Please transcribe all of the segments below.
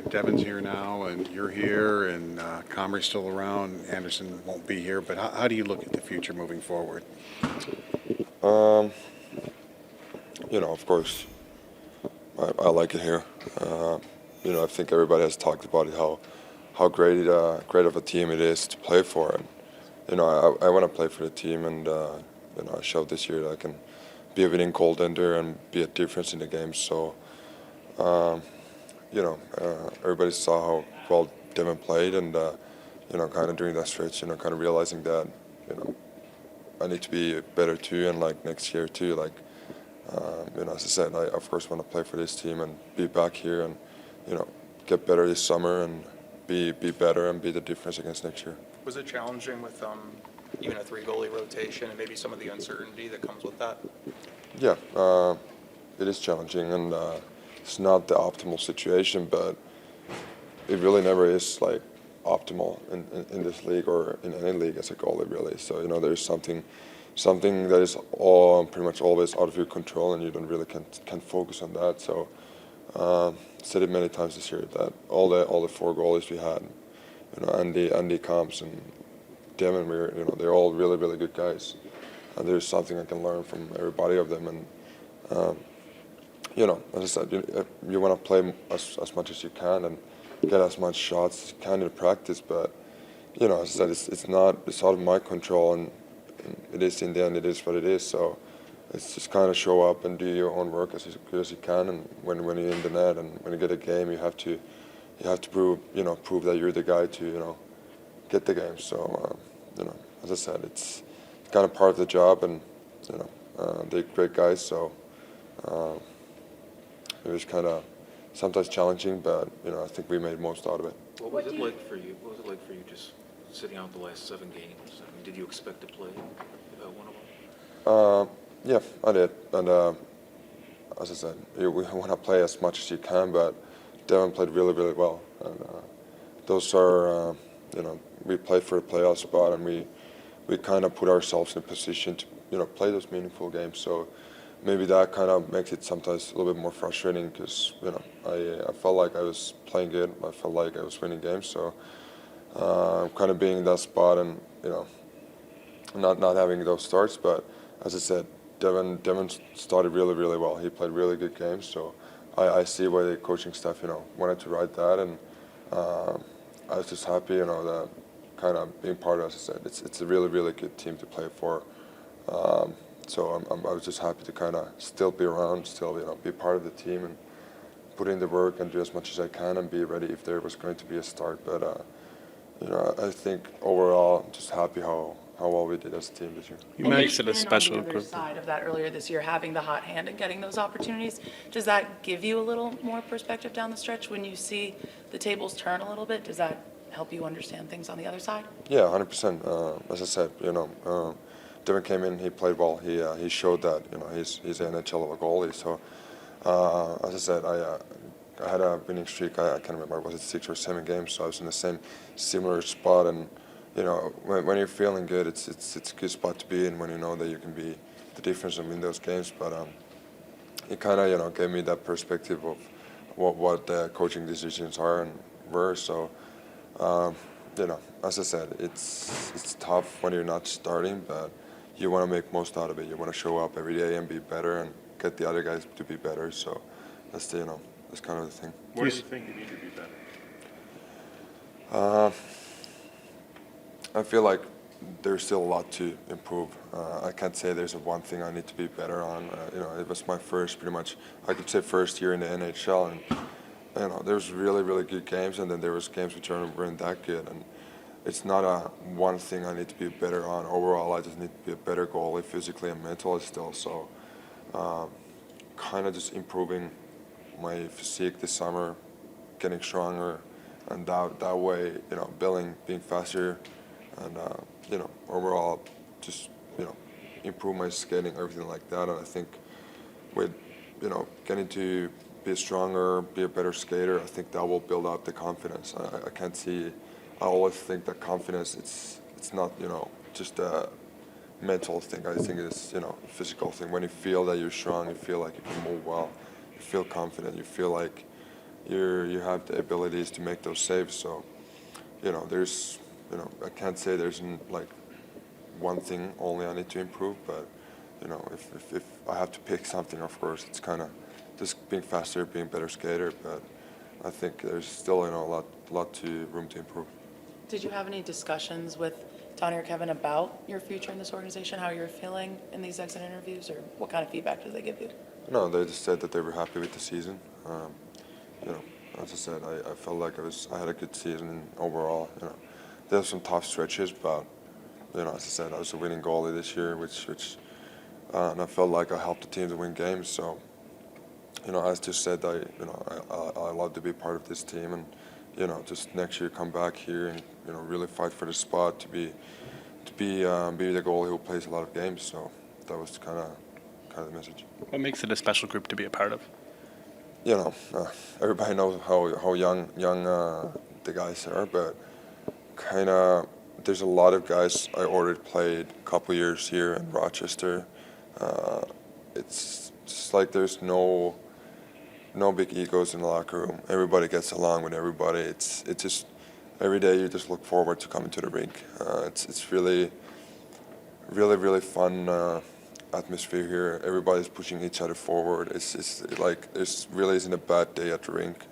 Devin's here now, and you're here, and Comrie's still around. Anderson won't be here, but how do you look at the future moving forward? Um, of course, I like it here. I think everybody has talked about it, how great of a team it is to play for, and I want to play for the team, and I showed this year that I can be a winning goaltender and be a difference in the game. So, um, everybody saw how well Devin played, and kind of during that stretch, kind of realizing that, you know, I need to be better too, and like next year too, like. As I said, I of course want to play for this team and be back here and, you know, get better this summer and be better and be the difference against next year. Was it challenging with even a three-goalie rotation and maybe some of the uncertainty that comes with that? Yeah, it is challenging, and it's not the optimal situation, but it really never is like optimal in this league or in any league as a goalie, really. So there's something that is all pretty much always out of your control, and you don't really can focus on that. So said it many times this year that all the four goalies we had, Andy Kamps and Devin, they're all really really good guys, and there's something I can learn from everybody of them. And as I said, you want to play as much as you can and get as much shots as you can in practice, but as I said, it's out of my control, and it is in the end, it is what it is. So it's just kind of show up and do your own work as good as you can. And when you're in the net and when you get a game, you have to prove that you're the guy to get the game. So as I said, it's kind of part of the job, and they're great guys. So it was kind of sometimes challenging, but I think we made most out of it. What was it like for you? What was it like for you just sitting out the last 7 games? I mean, did you expect to play one of them? Yeah, I did. And as I said, we want to play as much as you can, but Devin played really, really well. And those are, we played for a playoff spot, and we kind of put ourselves in a position to, play those meaningful games. So maybe that kind of makes it sometimes a little bit more frustrating because, I felt like I was playing good. I felt like I was winning games. So kind of being in that spot and, not having those starts. But as I said, Devin started really, really well. He played really good games. So I see why the coaching staff, wanted to write that. And I was just happy, that kind of being part of, as I said, it's a really, really good team to play for. So I was just happy to kind of still be around, still, be part of the team and put in the work and do as much as I can and be ready if there was going to be a start. But, I think overall, I'm just happy how well we did as a team this year. You mentioned a special on the other group. side of that earlier this year, having the hot hand and getting those opportunities, does that give you a little more perspective down the stretch when you see the tables turn a little bit? Does that help you understand things on the other side? Yeah, 100%. As I said, Devin came in, he played well. He showed that he's an NHL of a goalie. So as I said, I had a winning streak. I can't remember, was it 6 or 7 games? So I was in the same similar spot, and when you're feeling good, it's a good spot to be in when you know that you can be the difference in those games. But it kind of gave me that perspective of what the coaching decisions are and were. So as I said, it's tough when you're not starting, but you want to make most out of it. You want to show up every day and be better and get the other guys to be better. So that's that's kind of the thing. Where do you think you need to be better? I feel like there's still a lot to improve. I can't say there's one thing I need to be better on. It was my first year in the NHL, and there was really, really good games, and then there was games which weren't that good. And it's not a one thing I need to be better on. Overall, I just need to be a better goalie, physically and mentally still. So, kind of just improving my physique this summer, getting stronger, and that way, being faster, and overall, just improve my skating, everything like that. And I think with getting to be stronger, be a better skater, I think that will build up the confidence. I can't see. I always think that confidence, it's not just a mental thing. I think it's a physical thing. When you feel that you're strong, you feel like you can move well, you feel confident, you feel like you have the abilities to make those saves. So, there's, I can't say there's like one thing only I need to improve, but if I have to pick something, of course, it's kind of just being faster, being a better skater. But I think there's still a lot to room to improve. Did you have any discussions with Tony or Kevin about your future in this organization, how you're feeling in these exit interviews, or what kind of feedback did they give you? No, they just said that they were happy with the season. As I said, I felt like I had a good season overall. There were some tough stretches, but as I said, I was a winning goalie this year, which and I felt like I helped the team to win games. So, as just said, I love to be part of this team, and just next year come back here and really fight for the spot to be the goalie who plays a lot of games. So that was kind of the message. What makes it a special group to be a part of? Everybody knows how young the guys are, but kind of there's a lot of guys I already played a couple years here in Rochester. It's just like there's no big egos in the locker room. Everybody gets along with everybody. It's just every day you just look forward to coming to the rink. It's really fun atmosphere here. Everybody's pushing each other forward. It's like there really isn't a bad day at the rink.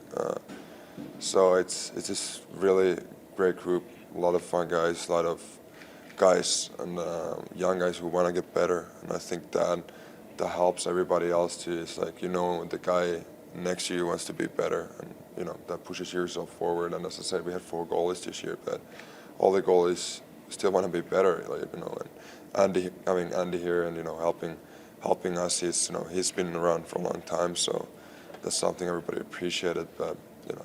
So it's just really great group. A lot of fun guys, a lot of guys and young guys who want to get better. And I think that helps everybody else too. It's like the guy next to you wants to be better, and that pushes yourself forward. And as I said, we had 4 goalies this year, but all the goalies still want to be better. And having Andy here and helping us, he's been around for a long time, so that's something everybody appreciated. But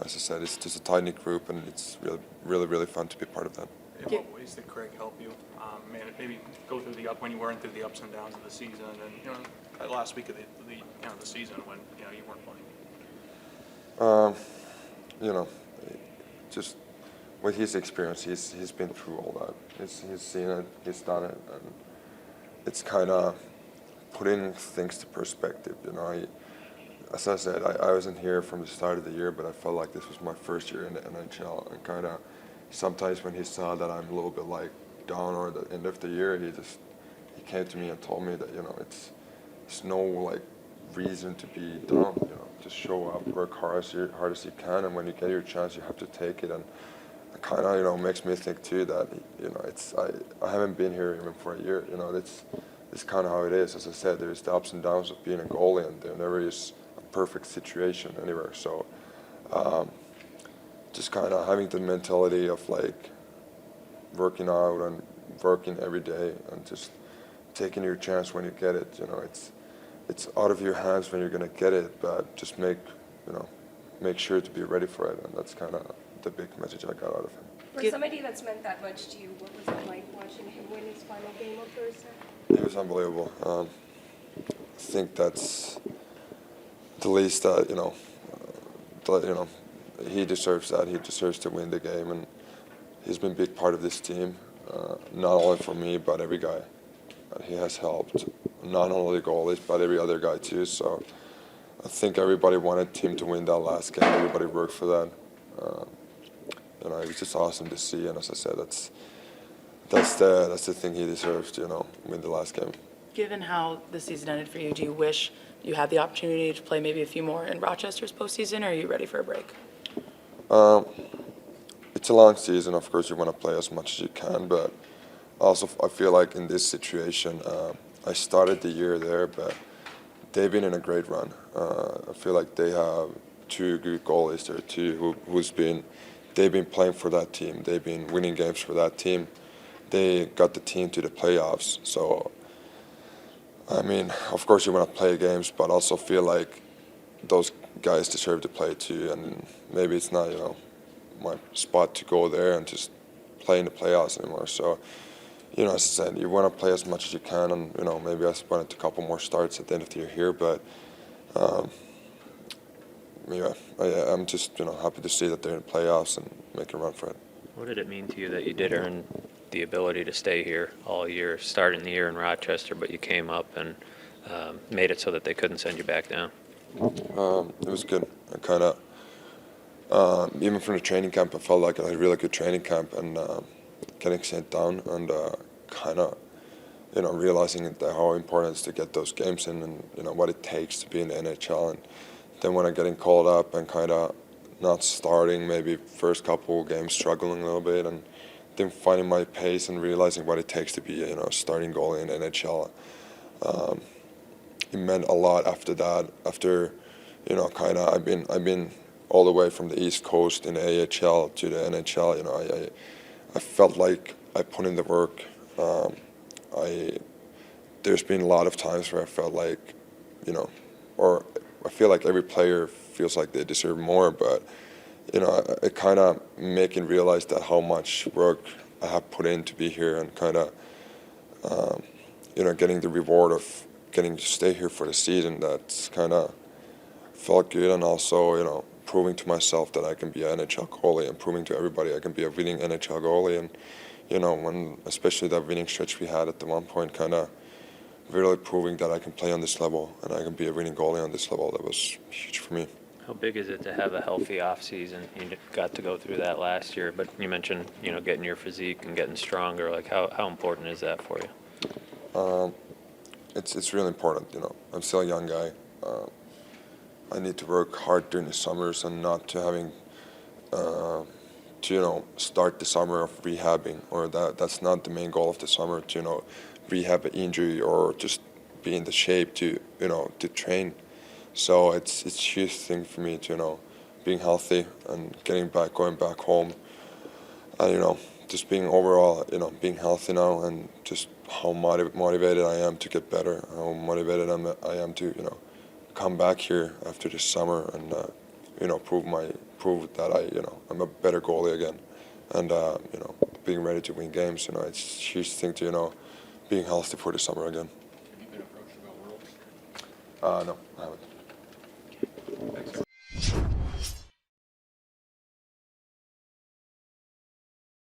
as I said, it's just a tight knit group, and it's really fun to be part of that. In what ways did Craig help you? Maybe go through when you weren't through the ups and downs of the season, and that last week of the season when you weren't playing. Just with his experience, he's been through all that. He's seen it, he's done it, and it's kind of putting things to perspective. As I said, I wasn't here from the start of the year, but I felt like this was my first year in the NHL, and kind of sometimes when he saw that I'm a little bit like down or the end of the year, he came to me and told me that it's no like reason to be down. Just show up, work hard as you can, and when you get your chance, you have to take it. And it kind of makes me think too that I haven't been here even for a year. It's kind of how it is. As I said, there's the ups and downs of being a goalie, and there never is a perfect situation anywhere. So just kind of having the mentality of like working out and working every day and just taking your chance when you get it. It's out of your hands when you're gonna get it, but just make sure to be ready for it, and that's kind of the big message I got out of him. For somebody that's meant that much to you, what was it like watching him win his final game of Thursday? It was unbelievable. I think that's the least that he deserves that. He deserves to win the game, and he's been a big part of this team, not only for me but every guy. He has helped, not only the goalies but every other guy too. So I think everybody wanted him to win that last game. Everybody worked for that. It was just awesome to see. And as I said, that's the thing he deserves to win the last game. Given how the season ended for you, do you wish you had the opportunity to play maybe a few more in Rochester's postseason, or are you ready for a break? It's a long season. Of course, you want to play as much as you can, but also I feel like in this situation, I started the year there, but they've been in a great run. I feel like they have 2 good goalies there too, they've been playing for that team. They've been winning games for that team. They got the team to the playoffs. So, of course you want to play games, but also feel like those guys deserve to play too. And maybe it's not, my spot to go there and just play in the playoffs anymore. So, as I said, you want to play as much as you can, and maybe I wanted a couple more starts at the end of the year here, but I'm just happy to see that they're in the playoffs and make a run for it. What did it mean to you that you did earn the ability to stay here all year, starting the year in Rochester, but you came up and made it so that they couldn't send you back down? It was good. I kind of Even from the training camp, I felt like I had a really good training camp, and getting sent down and kind of, realizing that how important it is to get those games in, and what it takes to be in the NHL. And then when I'm getting called up and kind of not starting, maybe first couple games struggling a little bit, and then finding my pace and realizing what it takes to be a starting goalie in the NHL. It meant a lot after that. After kind of I've been all the way from the East Coast in the AHL to the NHL. I felt like I put in the work. There's been a lot of times where I felt like, or I feel like every player feels like they deserve more, but it kind of making realize that how much work I have put in to be here, and kind of getting the reward of getting to stay here for the season. That's kind of felt good, and also proving to myself that I can be an NHL goalie, and proving to everybody I can be a winning NHL goalie. And when especially that winning stretch we had at the one point, kind of really proving that I can play on this level and I can be a winning goalie on this level. That was huge for me. How big is it to have a healthy offseason? You got to go through that last year, but you mentioned, getting your physique and getting stronger. Like, how important is that for you? It's really important. I'm still a young guy. I need to work hard during the summers, and not to having to start the summer of rehabbing, or that's not the main goal of the summer, to rehab an injury or just be in the shape to to train. So it's a huge thing for me to being healthy and going back home, and just being overall being healthy now, and just how motivated I am to get better, how motivated I am to come back here after this summer and prove that I'm a better goalie again, and being ready to win games. It's a huge thing to being healthy for the summer again. Have you been approached about Worlds? No, I haven't. Thanks.